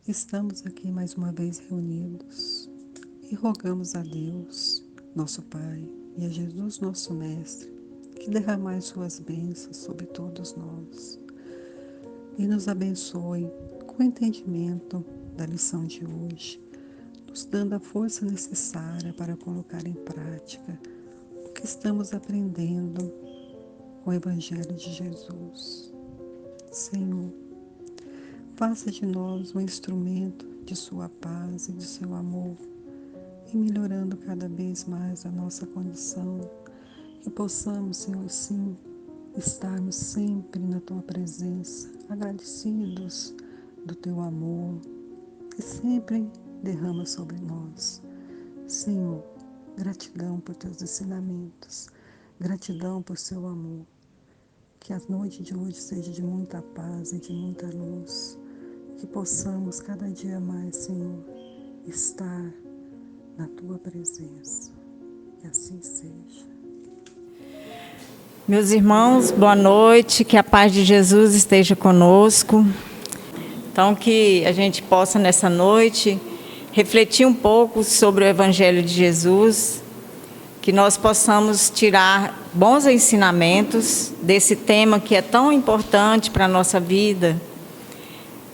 Estamos aqui mais uma vez reunidos e rogamos a Deus, nosso Pai, e a Jesus, nosso Mestre, que derramai suas bênçãos sobre todos nós e nos abençoe com o entendimento da lição de hoje, nos dando a força necessária para colocar em prática o que estamos aprendendo com o Evangelho de Jesus. Senhor, faça de nós um instrumento de sua paz e de seu amor, e melhorando cada vez mais a nossa condição, que possamos, Senhor, sim, estarmos sempre na Tua presença, agradecidos do Teu amor, que sempre derrama sobre nós. Senhor, gratidão por Teus ensinamentos, gratidão por Seu amor, que a noite de hoje seja de muita paz e de muita luz, que possamos cada dia mais, Senhor, estar na Tua presença. Que assim seja. Meus irmãos, boa noite, que a paz de Jesus esteja conosco. Então, que a gente possa nessa noite refletir um pouco sobre o Evangelho de Jesus, que nós possamos tirar bons ensinamentos desse tema que é tão importante para a nossa vida.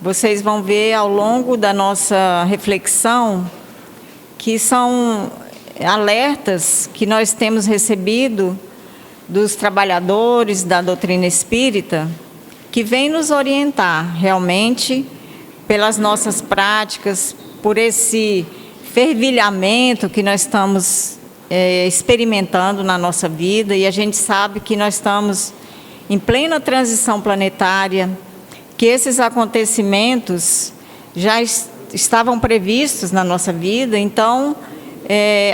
Vocês vão ver ao longo da nossa reflexão que são alertas que nós temos recebido dos trabalhadores da doutrina espírita, que vêm nos orientar realmente pelas nossas práticas, por esse fervilhamento que nós estamos experimentando na nossa vida, e a gente sabe que nós estamos em plena transição planetária, que esses acontecimentos já estavam previstos na nossa vida, então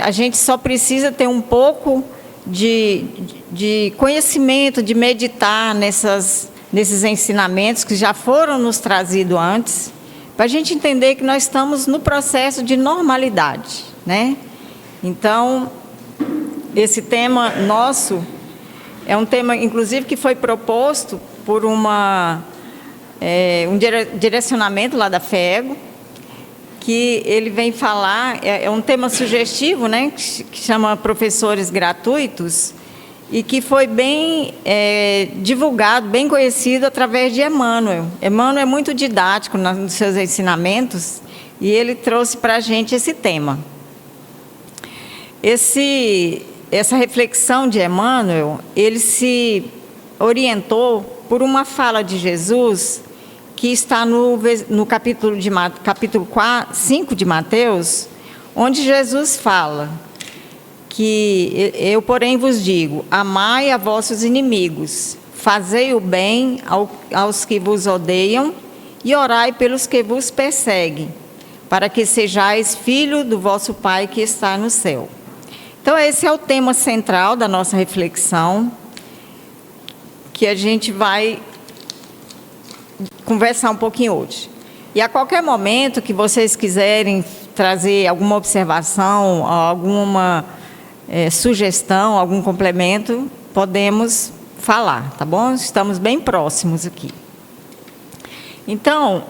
a gente só precisa ter um pouco de conhecimento, de meditar nesses ensinamentos que já foram nos trazidos antes, para a gente entender que nós estamos no processo de normalidade, né? Então, esse tema nosso é um tema, inclusive, que foi proposto por um direcionamento lá da FEGO, que ele vem falar, é um tema sugestivo, né, que chama Professores Gratuitos, e que foi bem divulgado, bem conhecido através de Emmanuel. Emmanuel é muito didático nos seus ensinamentos, e ele trouxe para a gente esse tema. Essa reflexão de Emmanuel, ele se orientou por uma fala de Jesus, que está no capítulo 5 de Mateus, onde Jesus fala que eu, porém, vos digo, amai a vossos inimigos, fazei o bem aos que vos odeiam e orai pelos que vos perseguem, para que sejais filho do vosso Pai que está no céu. Então, esse é o tema central da nossa reflexão, que a gente vai conversar um pouquinho hoje. E a qualquer momento que vocês quiserem trazer alguma observação, alguma sugestão, algum complemento, podemos falar, tá bom? Estamos bem próximos aqui. Então,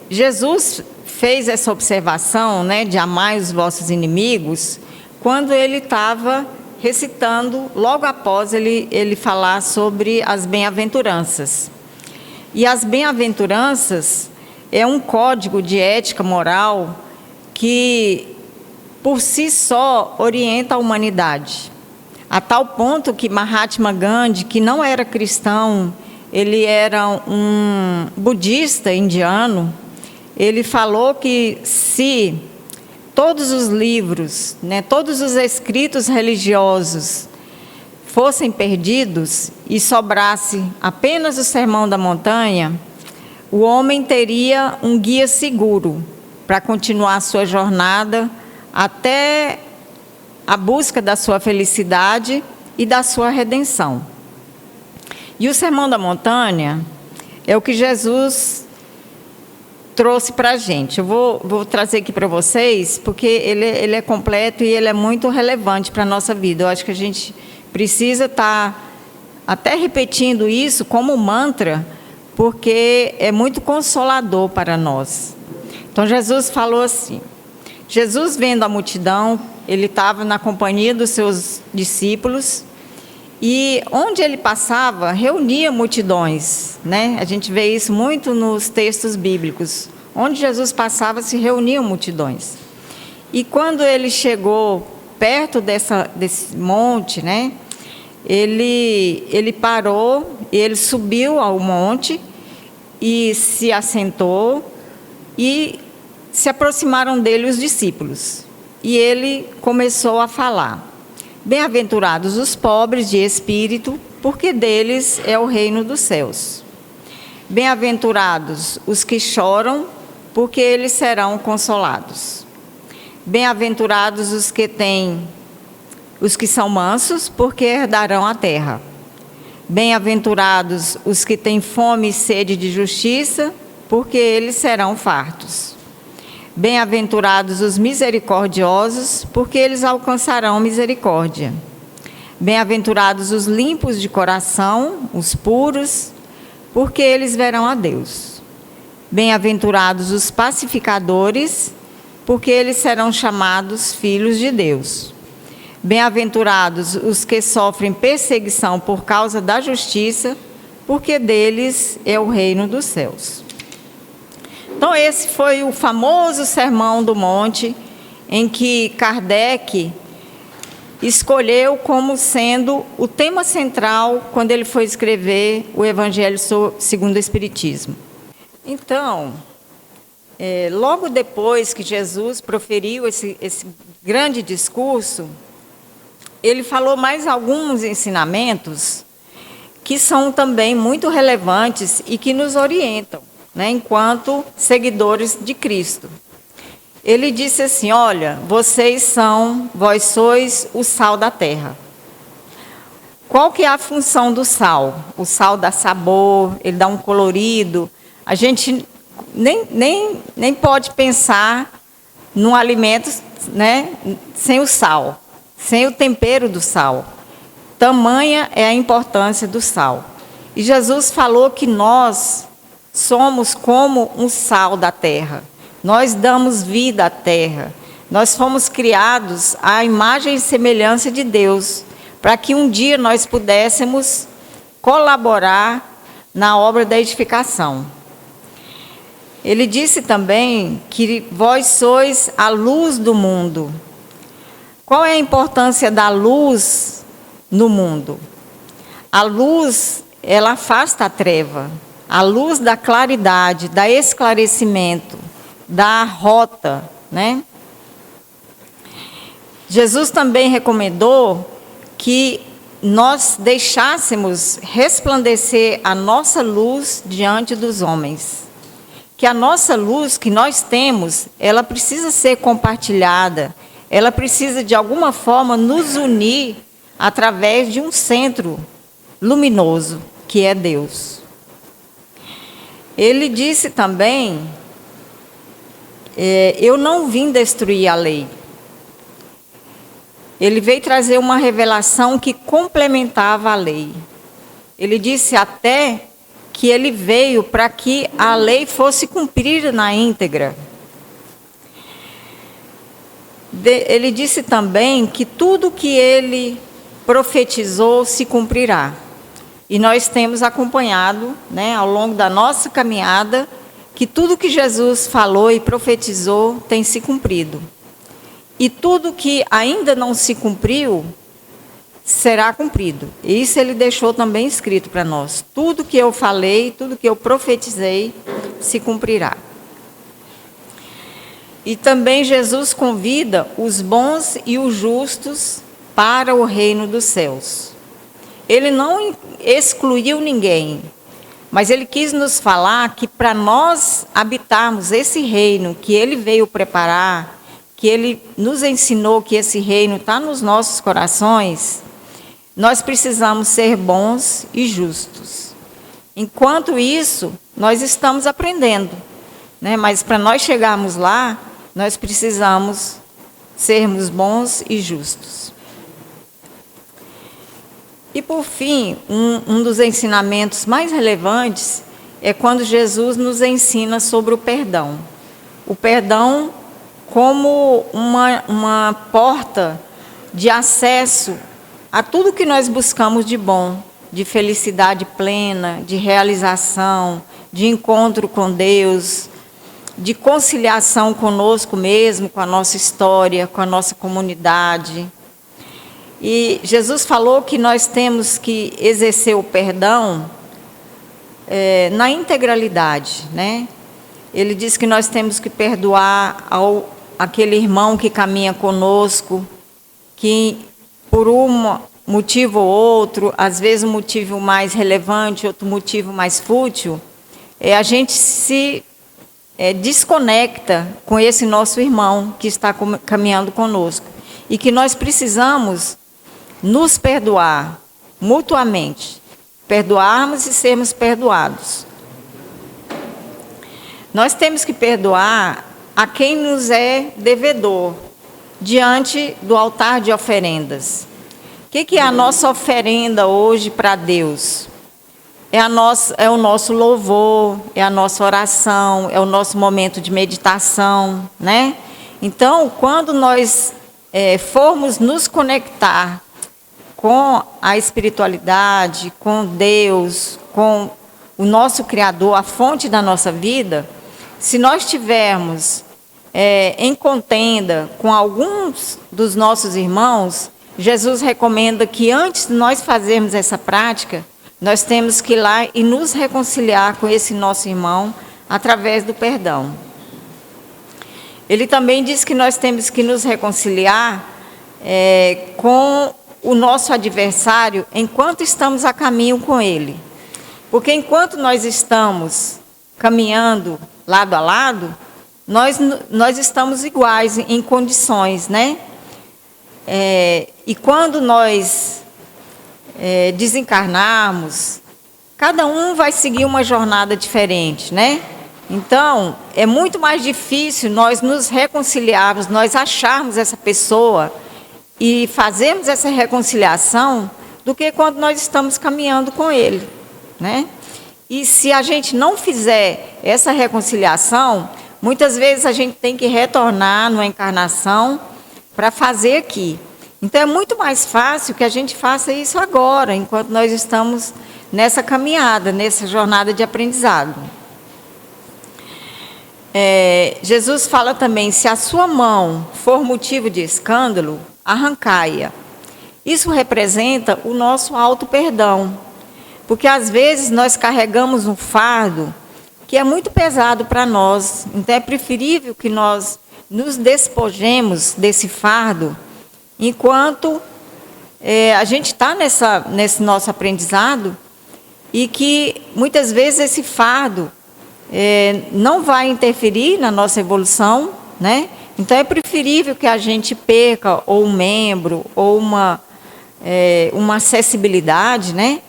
Jesus fez essa observação, né, de amar os vossos inimigos, quando ele estava recitando, logo após ele falar sobre as bem-aventuranças. E as bem-aventuranças é um código de ética moral que, por si só, orienta a humanidade. A tal ponto que Mahatma Gandhi, que não era cristão, ele era um budista indiano, ele falou que se todos os livros, né, todos os escritos religiosos fossem perdidos e sobrasse apenas o Sermão da Montanha, o homem teria um guia seguro para continuar a sua jornada até a busca da sua felicidade e da sua redenção. E o Sermão da Montanha é o que Jesus trouxe para a gente. Eu vou trazer aqui para vocês, porque ele é completo e ele é muito relevante para a nossa vida. Eu acho que a gente precisa estar até repetindo isso como mantra, porque é muito consolador para nós. Então Jesus falou assim, Jesus vendo a multidão, ele estava na companhia dos seus discípulos, e onde ele passava, reunia multidões, né? A gente vê isso muito nos textos bíblicos. Onde Jesus passava, se reuniam multidões. E quando ele chegou perto desse monte, né? Ele parou, ele subiu ao monte e se assentou, e se aproximaram dele os discípulos. E ele começou a falar. Bem-aventurados os pobres de espírito, porque deles é o reino dos céus. Bem-aventurados os que choram, porque eles serão consolados. Bem-aventurados os que são mansos, porque herdarão a terra. Bem-aventurados os que têm fome e sede de justiça, porque eles serão fartos. Bem-aventurados os misericordiosos, porque eles alcançarão misericórdia. Bem-aventurados os limpos de coração, os puros, porque eles verão a Deus. Bem-aventurados os pacificadores, porque eles serão chamados filhos de Deus. Bem-aventurados os que sofrem perseguição por causa da justiça, porque deles é o reino dos céus. Então, esse foi o famoso Sermão do Monte, em que Kardec escolheu como sendo o tema central quando ele foi escrever o Evangelho segundo o Espiritismo. Então, logo depois que Jesus proferiu esse grande discurso, ele falou mais alguns ensinamentos que são também muito relevantes e que nos orientam, né, enquanto seguidores de Cristo. Ele disse assim, olha, vós sois o sal da terra. Qual que é a função do sal? O sal dá sabor, ele dá um colorido. A gente nem pode pensar num alimento, né, sem o sal, sem o tempero do sal. Tamanha é a importância do sal. E Jesus falou que nós somos como um sal da terra. Nós damos vida à terra. Nós fomos criados à imagem e semelhança de Deus, para que um dia nós pudéssemos colaborar na obra da edificação. Ele disse também que vós sois a luz do mundo. Qual é a importância da luz no mundo? A luz, ela afasta a treva. A luz da claridade, da esclarecimento, da rota, né? Jesus também recomendou que nós deixássemos resplandecer a nossa luz diante dos homens. Que a nossa luz que nós temos, ela precisa ser compartilhada, ela precisa de alguma forma nos unir através de um centro luminoso, que é Deus. Ele disse também, eu não vim destruir a lei. Ele veio trazer uma revelação que complementava a lei. Ele disse até que ele veio para que a lei fosse cumprida na íntegra. Ele disse também que tudo que ele profetizou se cumprirá. E nós temos acompanhado, né, ao longo da nossa caminhada, que tudo que Jesus falou e profetizou tem se cumprido. E tudo que ainda não se cumpriu, será cumprido. E isso ele deixou também escrito para nós. Tudo que eu falei, tudo que eu profetizei, se cumprirá. E também Jesus convida os bons e os justos para o reino dos céus. Ele não excluiu ninguém, mas ele quis nos falar que para nós habitarmos esse reino que ele veio preparar, que ele nos ensinou que esse reino está nos nossos corações, nós precisamos ser bons e justos. Enquanto isso, nós estamos aprendendo, né? Mas para nós chegarmos lá, nós precisamos sermos bons e justos. E por fim, um dos ensinamentos mais relevantes é quando Jesus nos ensina sobre o perdão. o perdão como uma porta de acesso a tudo que nós buscamos de bom, de felicidade plena, de realização, de encontro com Deus, de conciliação conosco mesmo, com a nossa história, com a nossa comunidade. E Jesus falou que nós temos que exercer o perdão na integralidade, né? Ele diz que nós temos que perdoar aquele irmão que caminha conosco, que por um motivo ou outro, às vezes um motivo mais relevante, outro motivo mais fútil, a gente se desconecta com esse nosso irmão que está caminhando conosco. E que nós precisamos nos perdoar mutuamente, perdoarmos e sermos perdoados. Nós temos que perdoar a quem nos é devedor, diante do altar de oferendas. O que é a nossa oferenda hoje para Deus? É o nosso louvor, é a nossa oração, é o nosso momento de meditação, né? Então, quando nós formos nos conectar com a espiritualidade, com Deus, com o nosso Criador, a fonte da nossa vida, se nós tivermos em contenda com alguns dos nossos irmãos, Jesus recomenda que antes de nós fazermos essa prática, nós temos que ir lá e nos reconciliar com esse nosso irmão através do perdão. Ele também diz que nós temos que nos reconciliar com o nosso adversário enquanto estamos a caminho com ele. Porque enquanto nós estamos caminhando lado a lado, nós estamos iguais em condições, né? E quando nós desencarnarmos, cada um vai seguir uma jornada diferente, né? Então, é muito mais difícil nós nos reconciliarmos, nós acharmos essa pessoa e fazermos essa reconciliação do que quando nós estamos caminhando com ele, né? E se a gente não fizer essa reconciliação, muitas vezes a gente tem que retornar numa encarnação para fazer aqui. Então, é muito mais fácil que a gente faça isso agora, enquanto nós estamos nessa caminhada, nessa jornada de aprendizado. Jesus fala também, se a sua mão for motivo de escândalo, arrancai-a. Isso representa o nosso auto-perdão, porque às vezes nós carregamos um fardo que é muito pesado para nós, então é preferível que nós nos despojemos desse fardo, enquanto a gente está nesse nosso aprendizado, e que muitas vezes esse fardo não vai interferir na nossa evolução, né? Então é preferível que a gente perca ou um membro ou uma acessibilidade, né?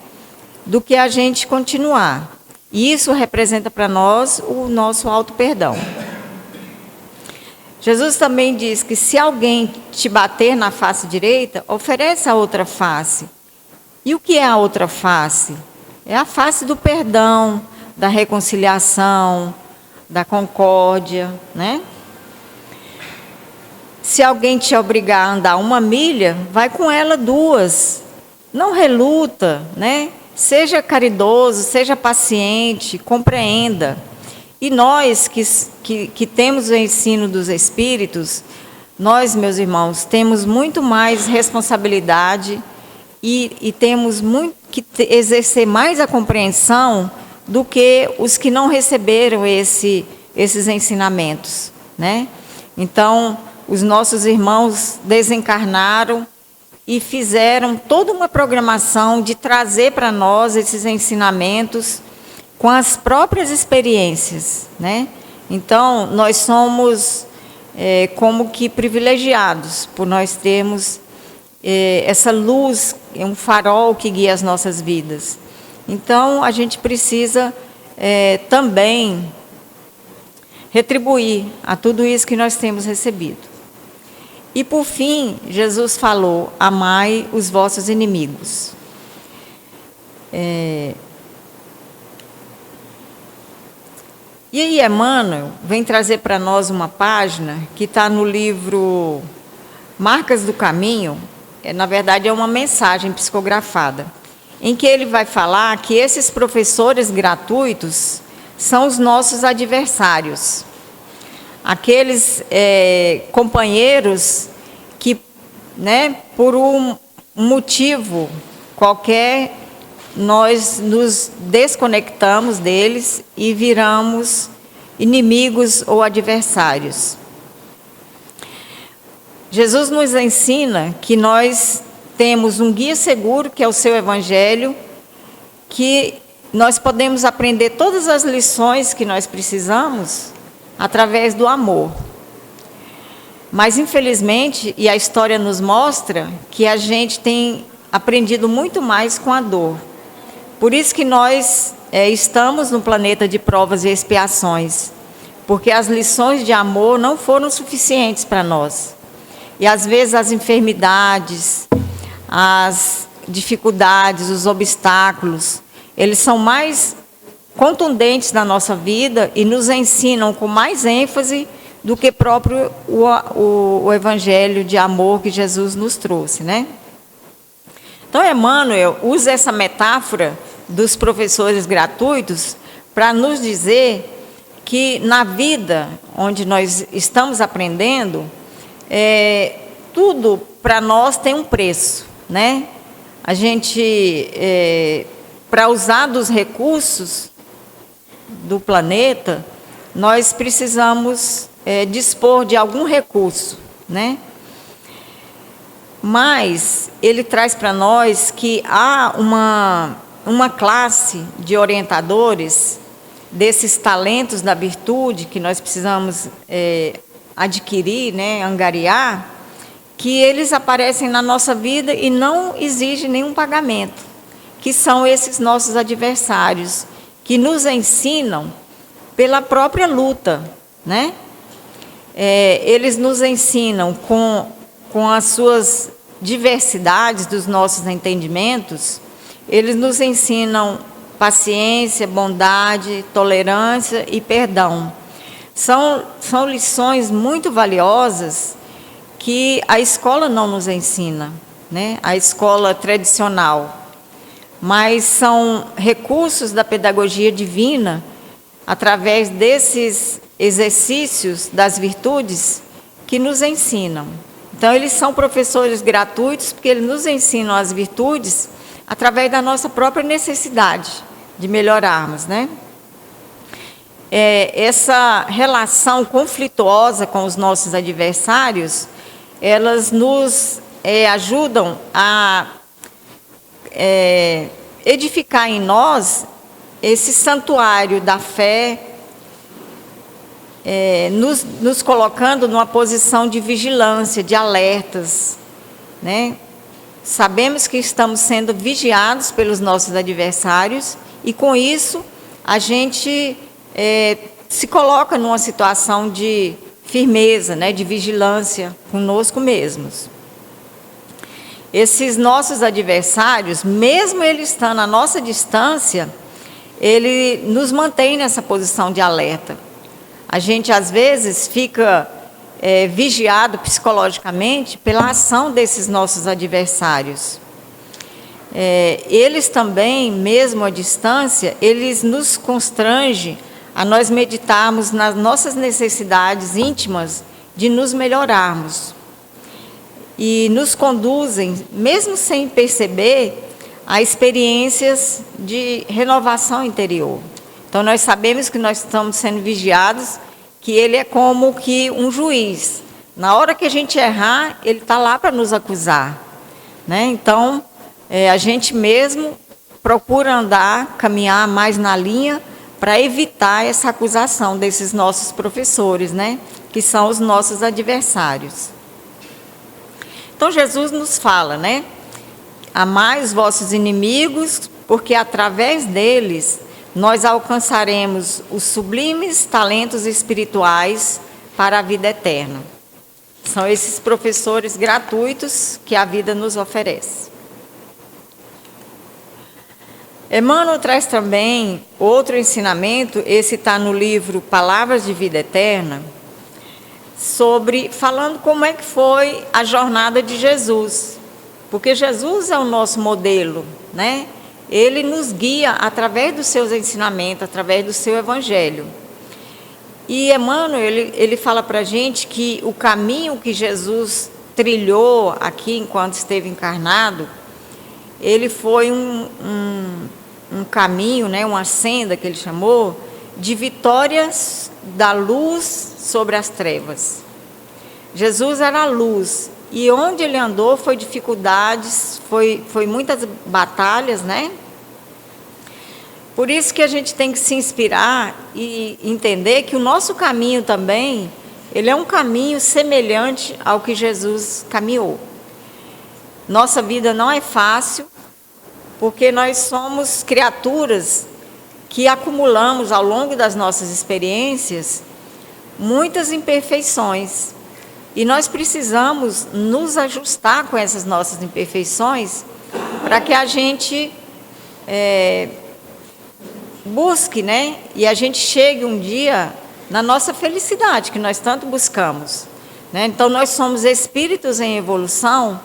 Do que a gente continuar. E isso representa para nós o nosso auto-perdão. Jesus também diz que se alguém te bater na face direita, oferece a outra face. E o que é a outra face? É a face do perdão, da reconciliação, da concórdia, né? Se alguém te obrigar a andar 1 milha, vai com ela 2. Não reluta, né? Seja caridoso, seja paciente, compreenda. E nós que temos o ensino dos Espíritos, nós, meus irmãos, temos muito mais responsabilidade e temos muito que exercer mais a compreensão do que os que não receberam esses ensinamentos, né? Então, os nossos irmãos desencarnaram e fizeram toda uma programação de trazer para nós esses ensinamentos com as próprias experiências, né? Então, nós somos como que privilegiados por nós termos essa luz, um farol que guia as nossas vidas. Então, a gente precisa também retribuir a tudo isso que nós temos recebido. E, por fim, Jesus falou, amai os vossos inimigos. E aí, Emmanuel vem trazer para nós uma página que está no livro Marcas do Caminho. Na verdade, é uma mensagem psicografada, em que ele vai falar que esses professores gratuitos são os nossos adversários. Aqueles companheiros que, né, por um motivo qualquer, nós nos desconectamos deles e viramos inimigos ou adversários. Jesus nos ensina que nós temos um guia seguro, que é o seu Evangelho, que nós podemos aprender todas as lições que nós precisamos através do amor. Mas, infelizmente, e a história nos mostra, que a gente tem aprendido muito mais com a dor. Por isso que nós estamos no planeta de provas e expiações, porque as lições de amor não foram suficientes para nós. E, às vezes, as enfermidades, as dificuldades, os obstáculos, eles são mais contundentes na nossa vida e nos ensinam com mais ênfase do que próprio o Evangelho de amor que Jesus nos trouxe, né? Então, Emmanuel usa essa metáfora dos professores gratuitos para nos dizer que na vida onde nós estamos aprendendo, tudo para nós tem um preço, né? A gente, para usar dos recursos do planeta, nós precisamos dispor de algum recurso, né? Mas ele traz para nós que há uma classe de orientadores desses talentos da virtude que nós precisamos adquirir, né, angariar, que eles aparecem na nossa vida e não exigem nenhum pagamento, que são esses nossos adversários, que nos ensinam pela própria luta, né? Eles nos ensinam com as suas diversidades dos nossos entendimentos, eles nos ensinam paciência, bondade, tolerância e perdão. São lições muito valiosas que a escola não nos ensina, né? A escola tradicional. Mas são recursos da pedagogia divina, através desses exercícios das virtudes, que nos ensinam. Então, eles são professores gratuitos, porque eles nos ensinam as virtudes através da nossa própria necessidade de melhorarmos, né? Essa relação conflituosa com os nossos adversários, elas nos ajudam a edificar em nós esse santuário da fé, nos colocando numa posição de vigilância, de alertas, né? Sabemos que estamos sendo vigiados pelos nossos adversários e, com isso, a gente se coloca numa situação de firmeza, né? De vigilância conosco mesmos. Esses nossos adversários, mesmo eles estando à nossa distância, ele nos mantém nessa posição de alerta. A gente, às vezes, fica vigiado psicologicamente pela ação desses nossos adversários. Eles também, mesmo à distância, eles nos constrangem a nós meditarmos nas nossas necessidades íntimas de nos melhorarmos. E nos conduzem, mesmo sem perceber, a experiências de renovação interior. Então, nós sabemos que nós estamos sendo vigiados, que ele é como que um juiz. Na hora que a gente errar, ele está lá para nos acusar, né? Então, a gente mesmo procura caminhar mais na linha para evitar essa acusação desses nossos professores, né? Que são os nossos adversários. Então, Jesus nos fala, né? Amai os vossos inimigos, porque através deles nós alcançaremos os sublimes talentos espirituais para a vida eterna. São esses professores gratuitos que a vida nos oferece. Emmanuel traz também outro ensinamento, esse está no livro Palavras de Vida Eterna, falando como é que foi a jornada de Jesus. Porque Jesus é o nosso modelo, né? Ele nos guia através dos seus ensinamentos, através do seu evangelho. E Emmanuel, ele fala para a gente que o caminho que Jesus trilhou aqui enquanto esteve encarnado, ele foi um caminho, né, uma senda que ele chamou, de vitórias da luz sobre as trevas. Jesus era a luz, e onde ele andou foi dificuldades, foi muitas batalhas, né? Por isso que a gente tem que se inspirar e entender que o nosso caminho também, ele é um caminho semelhante ao que Jesus caminhou. Nossa vida não é fácil, porque nós somos criaturas que acumulamos ao longo das nossas experiências muitas imperfeições. E nós precisamos nos ajustar com essas nossas imperfeições para que a gente busque, né? E a gente chegue um dia na nossa felicidade, que nós tanto buscamos, né? Então, nós somos espíritos em evolução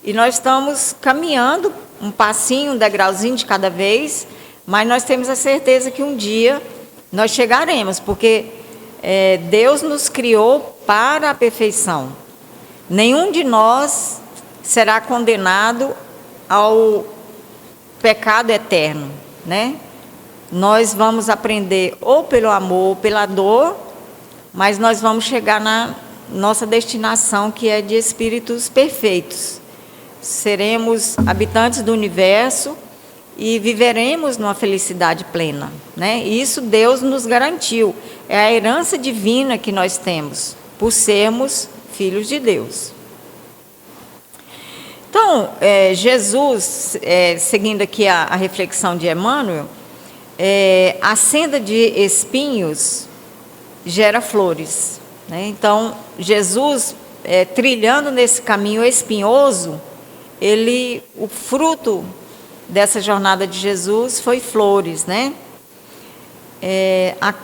e nós estamos caminhando um passinho, um degrauzinho de cada vez, mas nós temos a certeza que um dia nós chegaremos, porque Deus nos criou para a perfeição. Nenhum de nós será condenado ao pecado eterno, né? Nós vamos aprender ou pelo amor ou pela dor, mas nós vamos chegar na nossa destinação, que é de espíritos perfeitos. Seremos habitantes do universo e viveremos numa felicidade plena, né? E isso Deus nos garantiu. É a herança divina que nós temos, por sermos filhos de Deus. Então, Jesus, seguindo aqui a reflexão de Emmanuel, a senda de espinhos gera flores, né? Então, Jesus, trilhando nesse caminho espinhoso, o fruto dessa jornada de Jesus foi flores, né?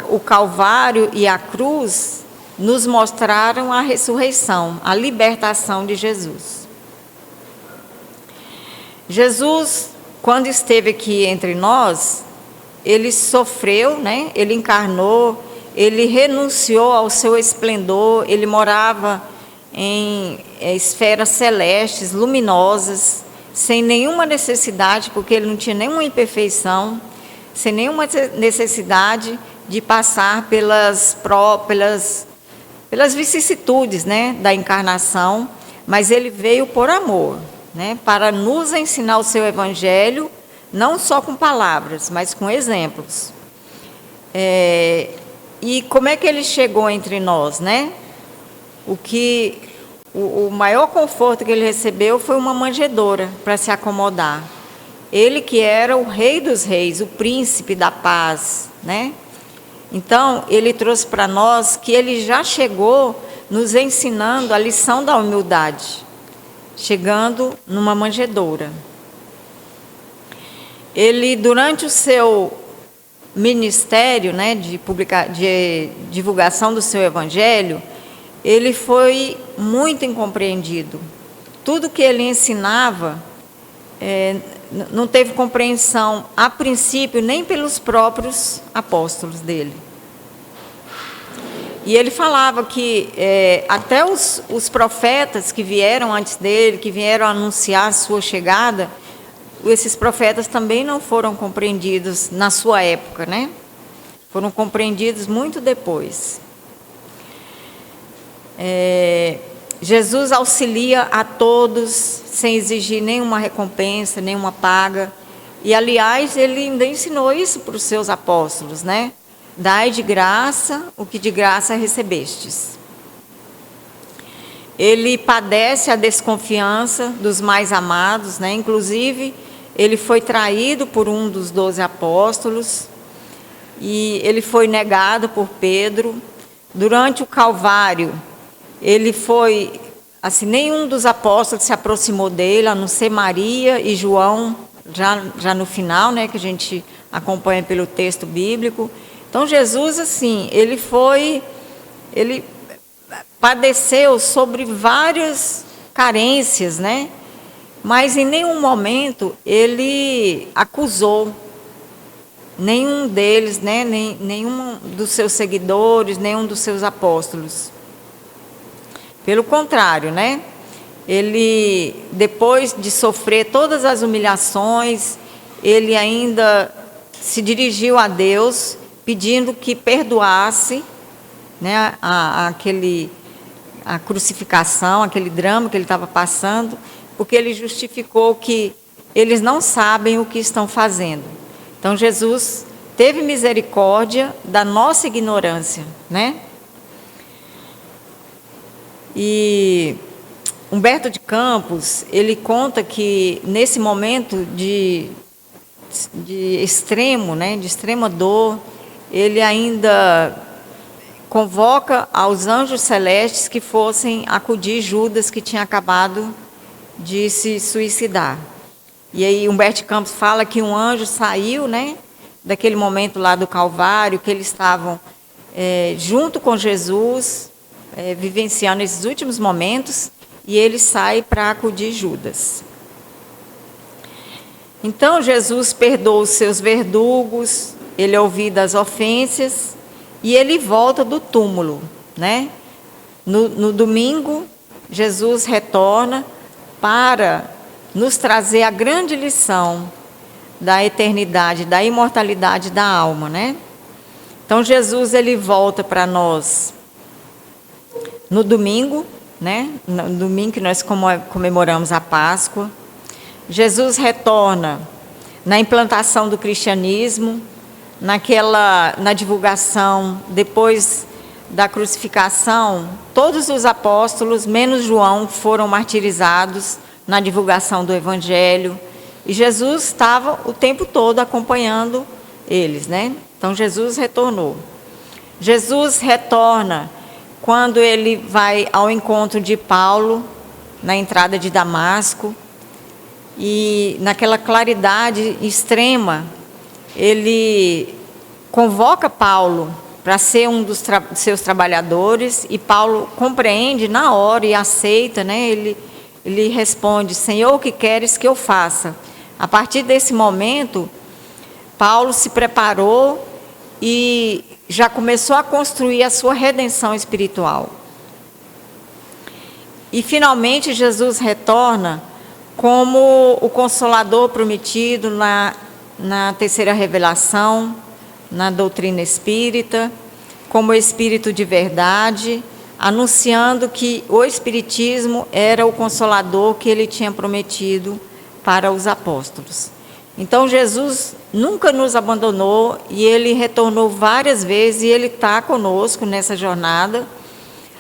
O Calvário e a cruz nos mostraram a ressurreição, a libertação de Jesus. Jesus, quando esteve aqui entre nós, ele sofreu, né? Ele encarnou, ele renunciou ao seu esplendor, ele morava em esferas celestes, luminosas, sem nenhuma necessidade, porque ele não tinha nenhuma imperfeição, sem nenhuma necessidade de passar pelas vicissitudes, né, da encarnação, mas ele veio por amor, né, para nos ensinar o seu evangelho, não só com palavras, mas com exemplos. E como é que ele chegou entre nós, né? O maior conforto que ele recebeu foi uma manjedoura para se acomodar. Ele que era o rei dos reis, o príncipe da paz, né? Então, ele trouxe para nós que ele já chegou nos ensinando a lição da humildade, chegando numa manjedoura. Ele, durante o seu ministério, né, de divulgação do seu evangelho, ele foi muito incompreendido. Tudo que ele ensinava não teve compreensão, a princípio, nem pelos próprios apóstolos dele. E ele falava que até os profetas que vieram antes dele, que vieram anunciar a sua chegada, esses profetas também não foram compreendidos na sua época, né? Foram compreendidos muito depois. Jesus auxilia a todos sem exigir nenhuma recompensa, nenhuma paga. E, aliás, ele ainda ensinou isso para os seus apóstolos, né? Dai de graça o que de graça recebestes. Ele padece a desconfiança dos mais amados, né? Inclusive, ele foi traído por um dos 12 apóstolos e ele foi negado por Pedro. Durante o Calvário, ele foi, assim, nenhum dos apóstolos se aproximou dele, a não ser Maria e João, já no final, né, que a gente acompanha pelo texto bíblico. Então, Jesus, assim, ele padeceu sobre várias carências, né? Mas em nenhum momento ele acusou nenhum deles, né? Nenhum dos seus seguidores, nenhum dos seus apóstolos. Pelo contrário, né? Ele, depois de sofrer todas as humilhações, ele ainda se dirigiu a Deus, pedindo que perdoasse, né, a crucificação, aquele drama que ele estava passando, porque ele justificou que eles não sabem o que estão fazendo. Então, Jesus teve misericórdia da nossa ignorância, né? E Humberto de Campos, ele conta que nesse momento de extremo, né, de extrema dor, ele ainda convoca aos anjos celestes que fossem acudir Judas, que tinha acabado de se suicidar. E aí Humberto de Campos fala que um anjo saiu, né, daquele momento lá do Calvário, que eles estavam junto com Jesus, vivenciando esses últimos momentos, e ele sai para acudir Judas. Então, Jesus perdoa os seus verdugos, ele ouvida as ofensas, e ele volta do túmulo, né? No domingo, Jesus retorna para nos trazer a grande lição da eternidade, da imortalidade da alma, né? Então, Jesus, ele volta para nós no domingo, né? No domingo que nós comemoramos a Páscoa. Jesus retorna na implantação do cristianismo, na divulgação, depois da crucificação, todos os apóstolos, menos João, foram martirizados na divulgação do Evangelho, e Jesus estava o tempo todo acompanhando eles, né? Então, Jesus retornou. Jesus retorna quando ele vai ao encontro de Paulo, na entrada de Damasco, e naquela claridade extrema, ele convoca Paulo para ser um dos seus trabalhadores, e Paulo compreende na hora e aceita, né? Ele responde: Senhor, o que queres que eu faça? A partir desse momento, Paulo se preparou e já começou a construir a sua redenção espiritual. E finalmente Jesus retorna como o Consolador prometido na terceira revelação, na doutrina espírita, como Espírito de verdade, anunciando que o Espiritismo era o Consolador que ele tinha prometido para os apóstolos. Então, Jesus nunca nos abandonou, e ele retornou várias vezes, e ele está conosco nessa jornada.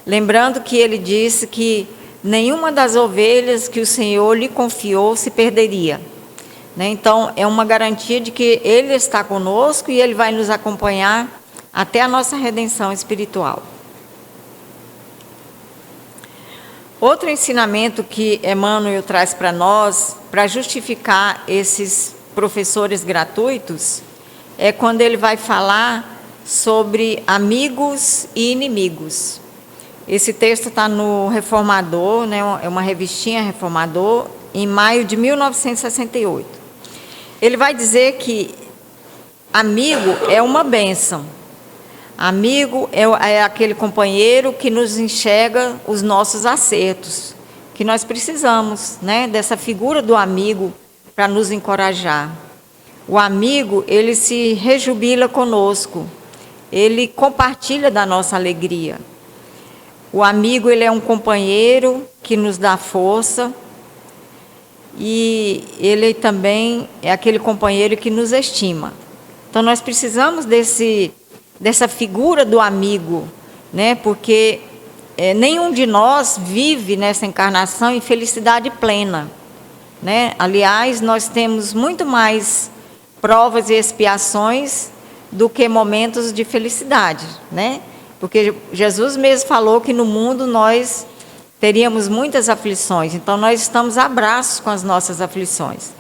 Lembrando que ele disse que nenhuma das ovelhas que o Senhor lhe confiou se perderia, né? Então, é uma garantia de que ele está conosco e ele vai nos acompanhar até a nossa redenção espiritual. Outro ensinamento que Emmanuel traz para nós, para justificar esses professores gratuitos, é quando ele vai falar sobre amigos e inimigos. Esse texto está no Reformador, né, é uma revistinha Reformador, em maio de 1968. Ele vai dizer que amigo é uma bênção. Amigo é aquele companheiro que nos enxerga os nossos acertos, que nós precisamos, né, dessa figura do amigo para nos encorajar. O amigo, ele se rejubila conosco, ele compartilha da nossa alegria. O amigo, ele é um companheiro que nos dá força, e ele também é aquele companheiro que nos estima. Então, nós precisamos dessa figura do amigo, né? Porque nenhum de nós vive nessa encarnação em felicidade plena, né? Aliás, nós temos muito mais provas e expiações do que momentos de felicidade, né? Porque Jesus mesmo falou que no mundo nós teríamos muitas aflições, então nós estamos a braços com as nossas aflições.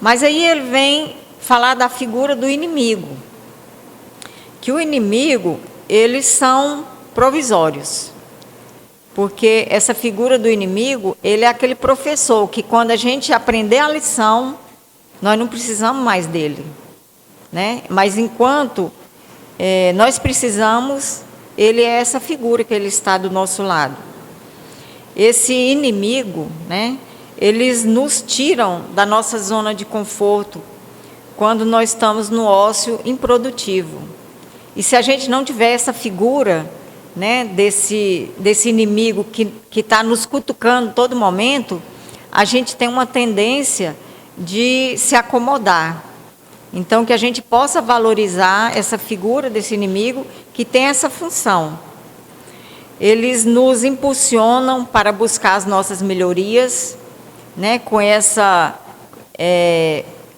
Mas aí ele vem falar da figura do inimigo, que o inimigo, eles são provisórios, porque essa figura do inimigo, ele é aquele professor que quando a gente aprender a lição, nós não precisamos mais dele, né? Mas enquanto nós precisamos, ele é essa figura que ele está do nosso lado. Esse inimigo, né? Eles nos tiram da nossa zona de conforto quando nós estamos no ócio improdutivo. E se a gente não tiver essa figura, né, desse inimigo que está nos cutucando todo momento, a gente tem uma tendência de se acomodar. Então, que a gente possa valorizar essa figura desse inimigo que tem essa função. Eles nos impulsionam para buscar as nossas melhorias, né, com essa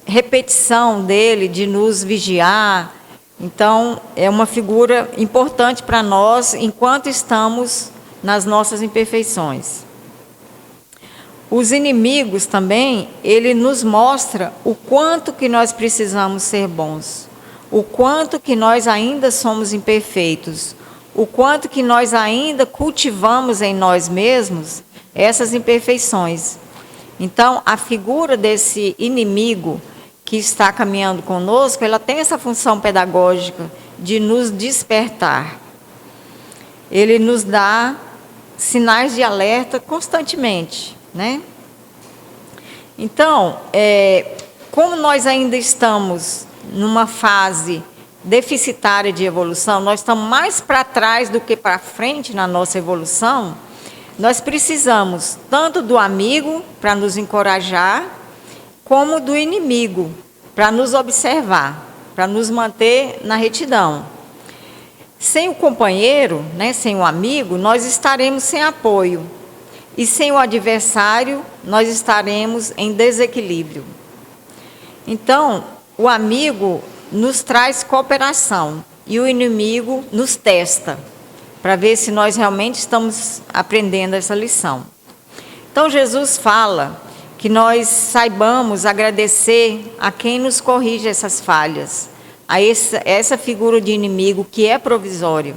repetição dele de nos vigiar. Então, é uma figura importante para nós enquanto estamos nas nossas imperfeições. Os inimigos também, ele nos mostra o quanto que nós precisamos ser bons, o quanto que nós ainda somos imperfeitos, o quanto que nós ainda cultivamos em nós mesmos essas imperfeições. Então, a figura desse inimigo que está caminhando conosco, ela tem essa função pedagógica de nos despertar. Ele nos dá sinais de alerta constantemente, né? Então, como nós ainda estamos numa fase deficitária de evolução, nós estamos mais para trás do que para frente na nossa evolução, nós precisamos tanto do amigo para nos encorajar, como do inimigo para nos observar, para nos manter na retidão. Sem o companheiro, né, sem o amigo, nós estaremos sem apoio. E sem o adversário, nós estaremos em desequilíbrio. Então, o amigo nos traz cooperação e o inimigo nos testa, para ver se nós realmente estamos aprendendo essa lição. Então, Jesus fala que nós saibamos agradecer a quem nos corrige essas falhas, a essa figura de inimigo que é provisório,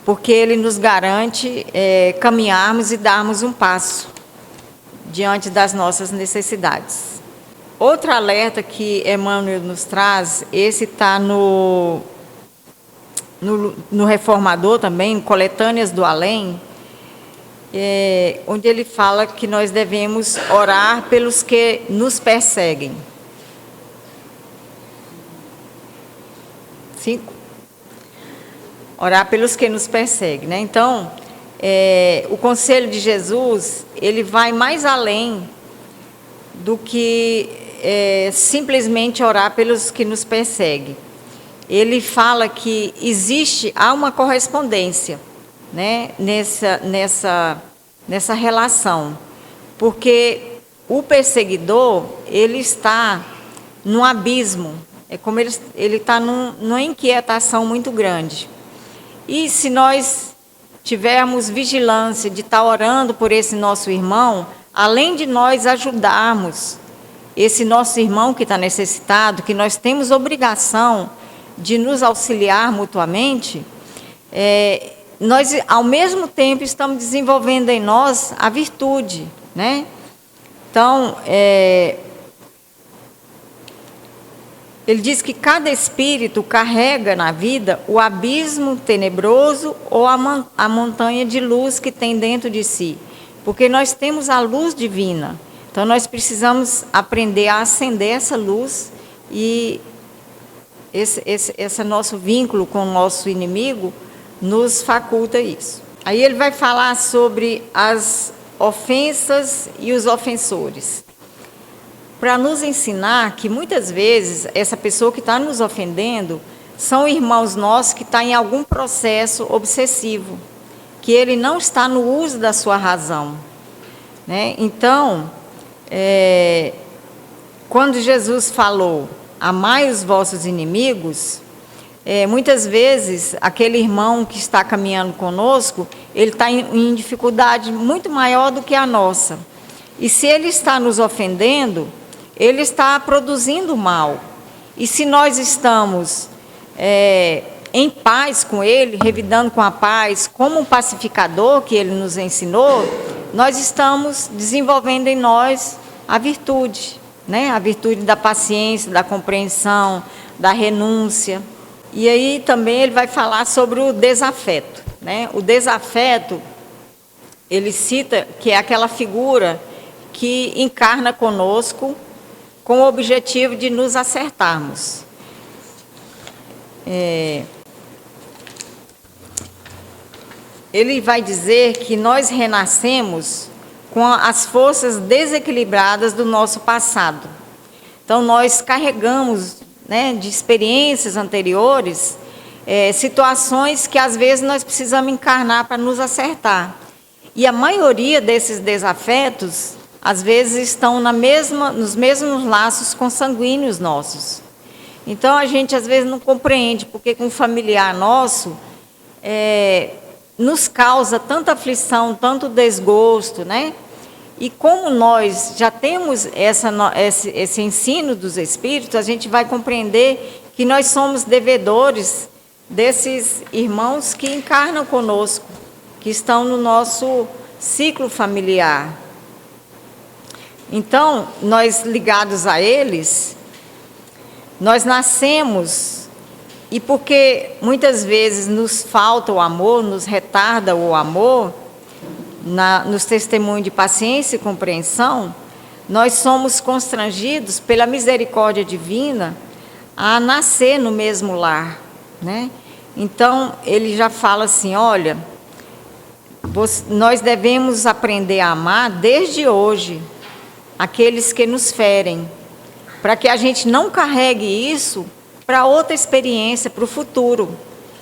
porque ele nos garante caminharmos e darmos um passo diante das nossas necessidades. Outro alerta que Emmanuel nos traz, esse está no Reformador também, Coletâneas do Além, onde ele fala que nós devemos orar pelos que nos perseguem. 5. Orar pelos que nos perseguem, né? Então, o conselho de Jesus, ele vai mais além do que simplesmente orar pelos que nos perseguem. Ele fala que há uma correspondência, né, nessa relação, porque o perseguidor, ele está num abismo, é como ele está numa inquietação muito grande. E se nós tivermos vigilância de estar orando por esse nosso irmão, além de nós ajudarmos esse nosso irmão que está necessitado, que nós temos obrigação de nos auxiliar mutuamente, nós, ao mesmo tempo, estamos desenvolvendo em nós a virtude, né? Então, ele diz que cada espírito carrega na vida o abismo tenebroso ou a montanha de luz que tem dentro de si, porque nós temos a luz divina. Então, nós precisamos aprender a acender essa luz e esse nosso vínculo com o nosso inimigo nos faculta isso. Aí ele vai falar sobre as ofensas e os ofensores, para nos ensinar que muitas vezes essa pessoa que está nos ofendendo são irmãos nossos que estão em algum processo obsessivo, que ele não está no uso da sua razão, né? Então, quando Jesus falou, amai os vossos inimigos, muitas vezes aquele irmão que está caminhando conosco, ele está em dificuldade muito maior do que a nossa. E se ele está nos ofendendo, ele está produzindo mal. E se nós estamos em paz com ele, revidando com a paz, como um pacificador que ele nos ensinou, nós estamos desenvolvendo em nós a virtude, né? A virtude da paciência, da compreensão, da renúncia. E aí também ele vai falar sobre o desafeto, né? O desafeto, ele cita que é aquela figura que encarna conosco com o objetivo de nos acertarmos. Ele vai dizer que nós renascemos com as forças desequilibradas do nosso passado. Então, nós carregamos, né, de experiências anteriores, situações que às vezes nós precisamos encarnar para nos acertar. E a maioria desses desafetos, às vezes, estão nos mesmos laços consanguíneos nossos. Então, a gente às vezes não compreende porque com um familiar nosso nos causa tanta aflição, tanto desgosto, né? E como nós já temos esse ensino dos Espíritos, a gente vai compreender que nós somos devedores desses irmãos que encarnam conosco, que estão no nosso ciclo familiar. Então, nós ligados a eles, nós nascemos, e porque muitas vezes nos falta o amor, nos retarda o amor, nos testemunhos de paciência e compreensão, nós somos constrangidos pela misericórdia divina a nascer no mesmo lar, né? Então, ele já fala assim, olha, nós devemos aprender a amar desde hoje aqueles que nos ferem, para que a gente não carregue isso para outra experiência, para o futuro.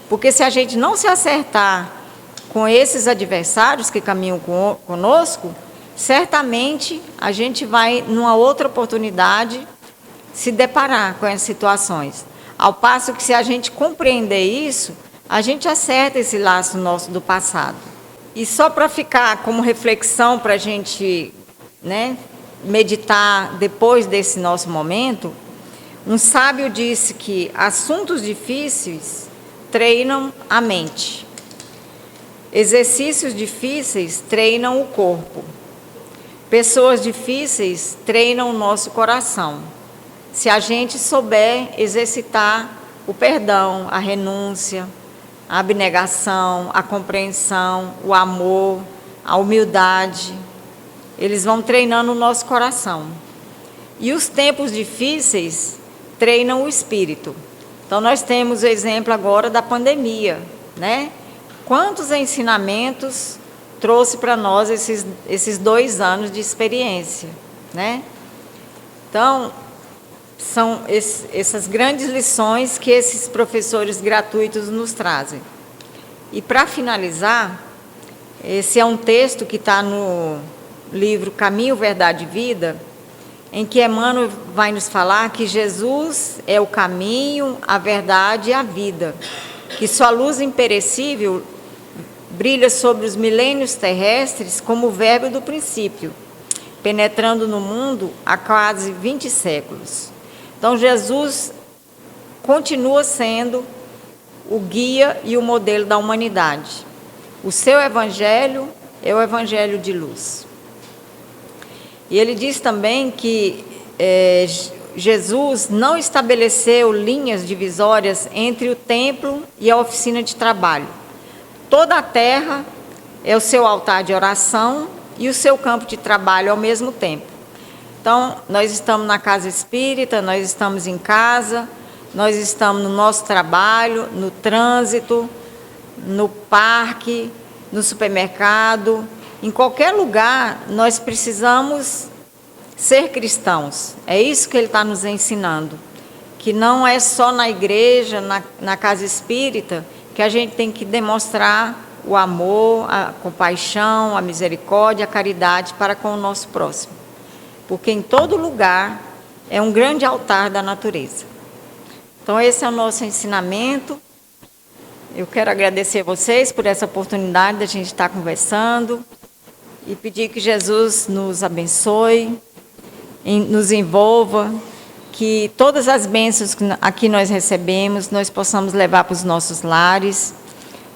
Porque se a gente não se acertar com esses adversários que caminham conosco, certamente a gente vai, numa outra oportunidade, se deparar com essas situações. Ao passo que, se a gente compreender isso, a gente acerta esse laço nosso do passado. E só para ficar como reflexão, para a gente, né, meditar depois desse nosso momento, um sábio disse que assuntos difíceis treinam a mente. Exercícios difíceis treinam o corpo. Pessoas difíceis treinam o nosso coração. Se a gente souber exercitar o perdão, a renúncia, a abnegação, a compreensão, o amor, a humildade, eles vão treinando o nosso coração. E os tempos difíceis treinam o espírito. Então, nós temos o exemplo agora da pandemia, né? Quantos ensinamentos trouxe para nós esses 2 anos de experiência, né? Então, são essas grandes lições que esses professores gratuitos nos trazem. E, para finalizar, esse é um texto que está no livro Caminho, Verdade e Vida, em que Emmanuel vai nos falar que Jesus é o caminho, a verdade e a vida, que sua luz imperecível brilha sobre os milênios terrestres como o verbo do princípio, penetrando no mundo há quase 20 séculos. Então, Jesus continua sendo o guia e o modelo da humanidade. O seu evangelho é o evangelho de luz. E ele diz também que Jesus não estabeleceu linhas divisórias entre o templo e a oficina de trabalho. Toda a terra é o seu altar de oração e o seu campo de trabalho ao mesmo tempo. Então, nós estamos na casa espírita, nós estamos em casa, nós estamos no nosso trabalho, no trânsito, no parque, no supermercado. Em qualquer lugar, nós precisamos ser cristãos. É isso que ele está nos ensinando. Que não é só na igreja, na casa espírita, que a gente tem que demonstrar o amor, a compaixão, a misericórdia, a caridade para com o nosso próximo. Porque em todo lugar é um grande altar da natureza. Então, esse é o nosso ensinamento. Eu quero agradecer a vocês por essa oportunidade de a gente estar conversando e pedir que Jesus nos abençoe nos envolva, que todas as bênçãos que aqui nós recebemos, nós possamos levar para os nossos lares,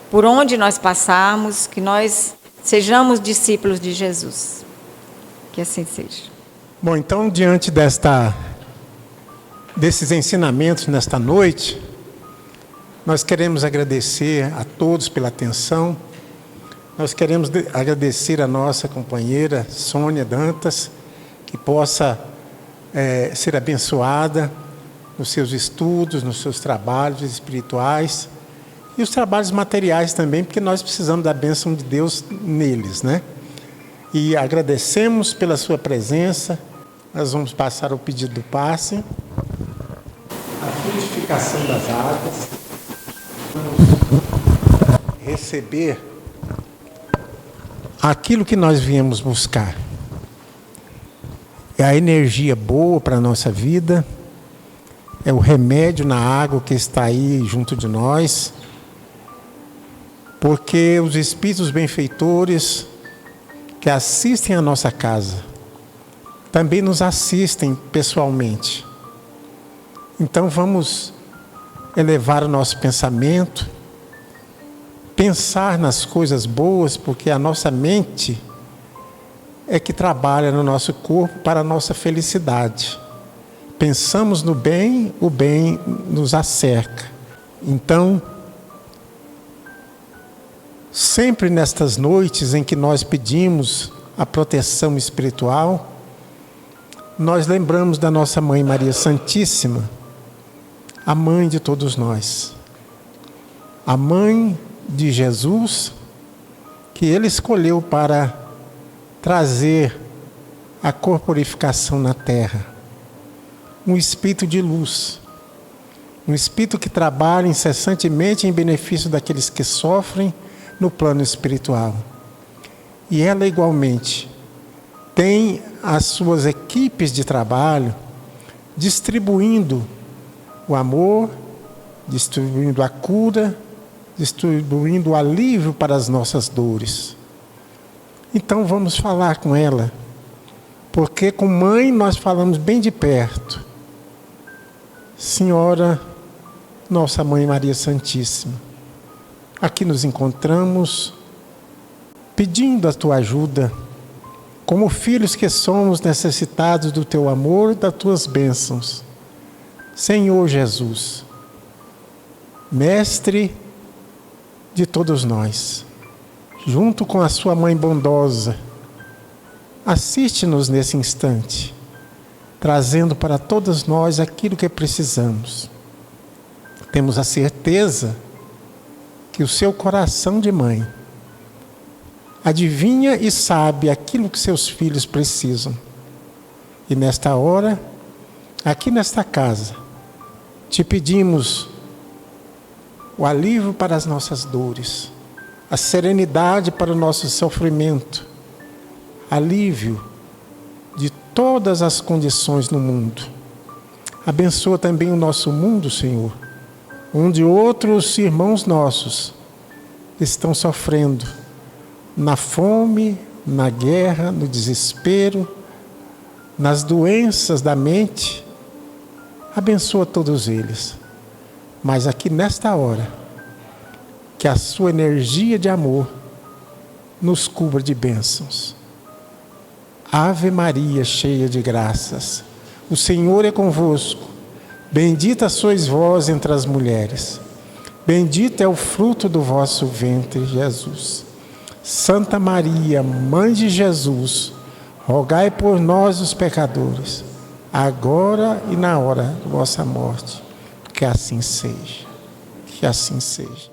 por onde nós passarmos, que nós sejamos discípulos de Jesus. Que assim seja. Bom, então, diante desses ensinamentos nesta noite, nós queremos agradecer a todos pela atenção. Nós queremos agradecer a nossa companheira Sônia Dantas, que possa ser abençoada nos seus estudos, nos seus trabalhos espirituais e os trabalhos materiais também, porque nós precisamos da bênção de Deus neles, né? E agradecemos pela sua presença. Nós vamos passar ao pedido do passe. A purificação das águas. Vamos receber aquilo que nós viemos buscar. É a energia boa para a nossa vida, é o remédio na água que está aí junto de nós, porque os espíritos benfeitores que assistem à nossa casa também nos assistem pessoalmente. Então vamos elevar o nosso pensamento, pensar nas coisas boas, porque a nossa mente é que trabalha no nosso corpo para a nossa felicidade. Pensamos no bem, o bem nos acerca. Então, sempre nestas noites em que nós pedimos a proteção espiritual, nós lembramos da nossa Mãe Maria Santíssima, a mãe de todos nós. A mãe de Jesus, que Ele escolheu para trazer a corporificação na terra. Um espírito de luz. Um espírito que trabalha incessantemente em benefício daqueles que sofrem no plano espiritual. E ela igualmente tem as suas equipes de trabalho distribuindo o amor, distribuindo a cura, distribuindo o alívio para as nossas dores. Então vamos falar com ela, porque com mãe nós falamos bem de perto. Senhora, nossa Mãe Maria Santíssima, aqui nos encontramos pedindo a tua ajuda, como filhos que somos necessitados do teu amor e das tuas bênçãos. Senhor Jesus, Mestre de todos nós, junto com a sua mãe bondosa, assiste-nos nesse instante, trazendo para todos nós aquilo que precisamos. Temos a certeza que o seu coração de mãe adivinha e sabe aquilo que seus filhos precisam. E nesta hora, aqui nesta casa, te pedimos o alívio para as nossas dores, a serenidade para o nosso sofrimento, alívio de todas as condições no mundo. Abençoa também o nosso mundo, Senhor, onde outros irmãos nossos estão sofrendo na fome, na guerra, no desespero, nas doenças da mente. Abençoa todos eles. Mas aqui nesta hora, que a sua energia de amor nos cubra de bênçãos. Ave Maria, cheia de graças, o Senhor é convosco. Bendita sois vós entre as mulheres. Bendito é o fruto do vosso ventre, Jesus. Santa Maria, Mãe de Jesus, rogai por nós os pecadores, agora e na hora de vossa morte. Que assim seja. Que assim seja.